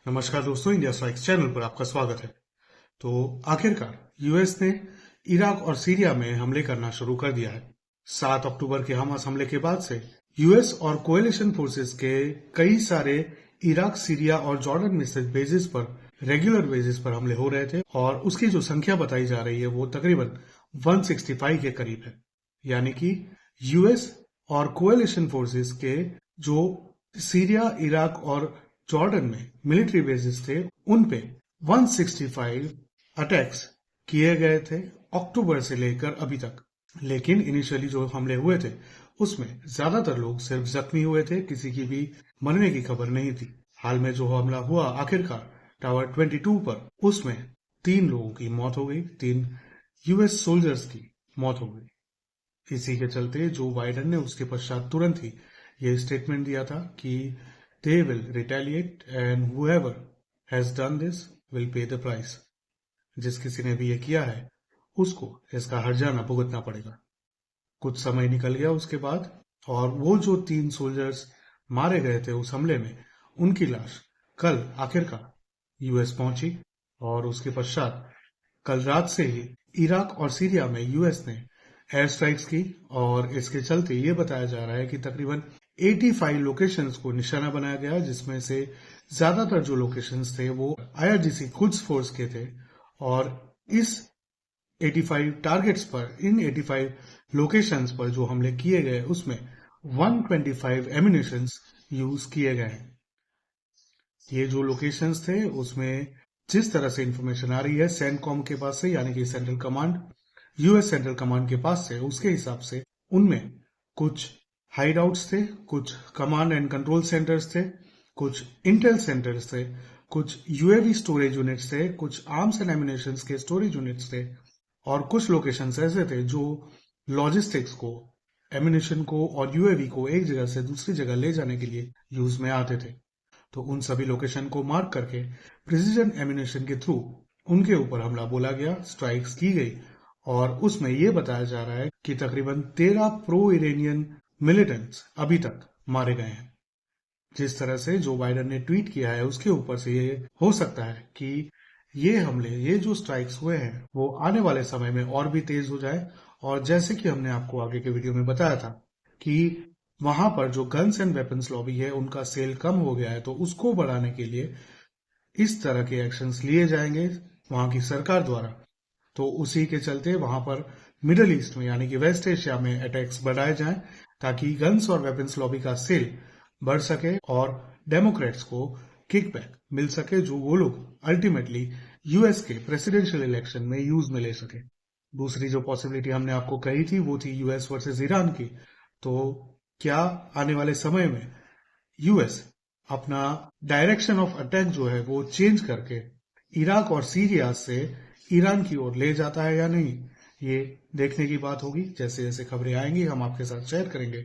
नमस्कार दोस्तों, India strikes channel पर आपका स्वागत है। तो आखिरकार यूएस ने इराक और सीरिया में हमले करना शुरू कर दिया है। 7 अक्टूबर के हमास हमले के बाद से यूएस और कोएलिशन फोर्सेस के कई सारे इराक, सीरिया और जॉर्डन में स्थित बेसिस पर रेगुलर बेसिस पर हमले हो रहे थे और उसकी जो संख्या बताई जा रही है वो तकरीबन 165 के करीब है। यानी कि यूएस और कोएलिशन फोर्सेस के जो सीरिया, इराक और जॉर्डन में मिलिट्री बेसिस थे उन पे 165 अटैक्स किए गए थे अक्टूबर से लेकर अभी तक। लेकिन इनिशियली जो हमले हुए थे उसमें ज्यादातर लोग सिर्फ जख्मी हुए थे, किसी की भी मरने की खबर नहीं थी। हाल में जो हमला हुआ आखिरकार टावर 22 पर, उसमें 3 लोगों की मौत हो गई, 3 यूएस सोल्जर्स की मौत हो गई। इसी के चलते जो बाइडेन ने उसके पश्चात तुरंत ही ये स्टेटमेंट दिया था कि they will retaliate and whoever has done this will pay the price। जिस किसी ने भी ये किया है उसको इसका हर्जाना भुगतना पड़ेगा। कुछ समय निकल गया उसके बाद और वो जो 3 सोल्जर्स मारे गए थे उस हमले में, उनकी लाश कल आखिरकार यूएस पहुंची और उसके पश्चात कल रात से ही इराक और सीरिया में यूएस ने एयर स्ट्राइक्स की और इसके चलते ये बताया जा रहा है कि तकरीबन 85 लोकेशंस को निशाना बनाया गया, जिसमें से ज्यादातर जो लोकेशंस थे वो आईआरजीसी कुड्स फोर्स के थे। और इस 85 टारगेट्स पर, इन 85 लोकेशंस पर जो हमले किए गए उसमें 125 एम्यूनिशंस यूज किए गए हैं। ये जो लोकेशंस थे उसमें जिस तरह से इंफॉर्मेशन आ रही है सेंटकॉम के पास से, यानी कि central command, US central command के पास से, उसके हिसाब से उनमें कुछ हाइड आउट्स थे, कुछ कमांड एंड कंट्रोल सेंटर्स थे, कुछ इंटेल सेंटर्स थे, कुछ यूएवी स्टोरेज यूनिट्स थे, कुछ आर्म्स एंड एम्यूनिशंस के स्टोरेज यूनिट्स थे और कुछ लोकेशंस ऐसे थे जो लॉजिस्टिक्स को, एम्यूनिशन को और यूएवी को एक जगह से दूसरी जगह ले जाने के लिए यूज में आते थे। तो उन सभी लोकेशन को मार्क करके प्रिसीजन एम्यूनिशन के थ्रू उनके ऊपर हमला बोला गया, स्ट्राइक्स की गई और उसमें यह बताया जा रहा है कि तकरीबन 13 प्रो इरानियन मिलिटेंट्स अभी तक मारे गए हैं। जिस तरह से जो बाइडेन ने ट्वीट किया है उसके ऊपर से ये हो सकता है कि ये हमले, ये जो स्ट्राइक्स हुए हैं वो आने वाले समय में और भी तेज हो जाए। और जैसे कि हमने आपको आगे के वीडियो में बताया था कि वहां पर जो गन्स एंड वेपन्स लॉबी है उनका सेल कम हो गया है, तो उसको बढ़ाने के लिए इस तरह के एक्शंस लिए जाएंगे वहां की सरकार द्वारा। तो उसी के चलते वहां पर मिडिल ईस्ट में, यानी कि वेस्ट एशिया में अटैक्स बढ़ाए जाएं ताकि गन्स और वेपन्स लॉबी का सेल बढ़ सके और डेमोक्रेट्स को किकबैक मिल सके, जो वो लोग अल्टीमेटली यूएस के प्रेसिडेंशियल इलेक्शन में यूज में ले सके। दूसरी जो पॉसिबिलिटी हमने आपको कही थी वो थी यूएस वर्सेस ईरान की। तो क्या आने वाले समय में यूएस अपना डायरेक्शन ऑफ अटैक जो है वो चेंज करके इराक और सीरिया से ईरान की ओर ले जाता है या नहीं, ये देखने की बात होगी। जैसे जैसे खबरें आएंगी हम आपके साथ शेयर करेंगे।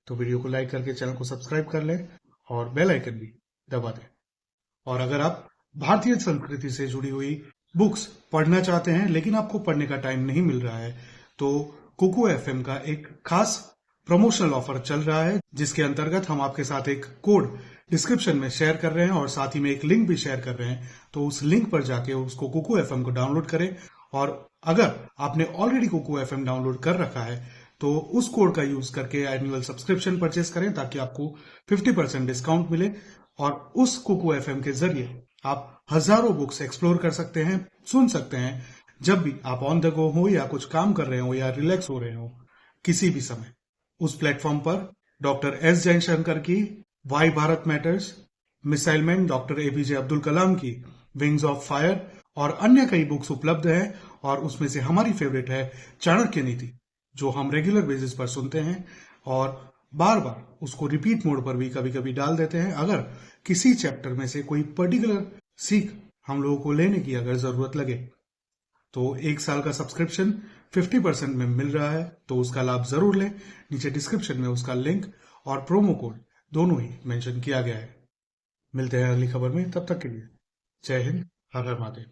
तो वीडियो को लाइक करके चैनल को सब्सक्राइब कर लें और बेल आइकन भी दबा दें। और अगर आप भारतीय संस्कृति से जुड़ी हुई बुक्स पढ़ना चाहते हैं लेकिन आपको पढ़ने का टाइम नहीं मिल रहा है, तो कुकू एफएम का एक खास प्रमोशनल ऑफर चल रहा है, जिसके अंतर्गत हम आपके साथ एक कोड डिस्क्रिप्शन में शेयर कर रहे हैं और साथ ही में एक लिंक भी शेयर कर रहे हैं। तो उस लिंक पर जाके उसको कुकू एफएम को डाउनलोड करें और अगर आपने ऑलरेडी कुकू एफएम डाउनलोड कर रखा है तो उस कोड का यूज करके एनुअल सब्सक्रिप्शन परचेस करें ताकि आपको 50% डिस्काउंट मिले और उस कुकू एफएम के जरिए आप हजारों बुक्स एक्सप्लोर कर सकते हैं, सुन सकते हैं जब भी आप ऑन द गो हो या कुछ काम कर रहे हो या रिलैक्स हो रहे हो, किसी भी समय। उस प्लेटफॉर्म पर डॉक्टर एस जयशंकर की why Bharat matters, missile man doctor APJ Abdul Kalam की विंग्स ऑफ फायर और अन्य कई बुक्स उपलब्ध हैं। और उसमें से हमारी फेवरेट है चाणक्य नीति, जो हम रेगुलर बेसिस पर सुनते हैं और बार बार उसको रिपीट मोड पर भी कभी कभी डाल देते हैं अगर किसी चैप्टर में से कोई पर्टिकुलर सीख हम लोगों को लेने की अगर जरूरत लगे। तो 1 साल का सब्सक्रिप्शन 50% में मिल रहा है, तो उसका लाभ जरूर लें। नीचे डिस्क्रिप्शन में उसका लिंक और प्रोमो कोड दोनों ही मेंशन किया गया है। मिलते हैं अगली खबर में, तब तक के लिए जय हिंद, हर हर महादेव।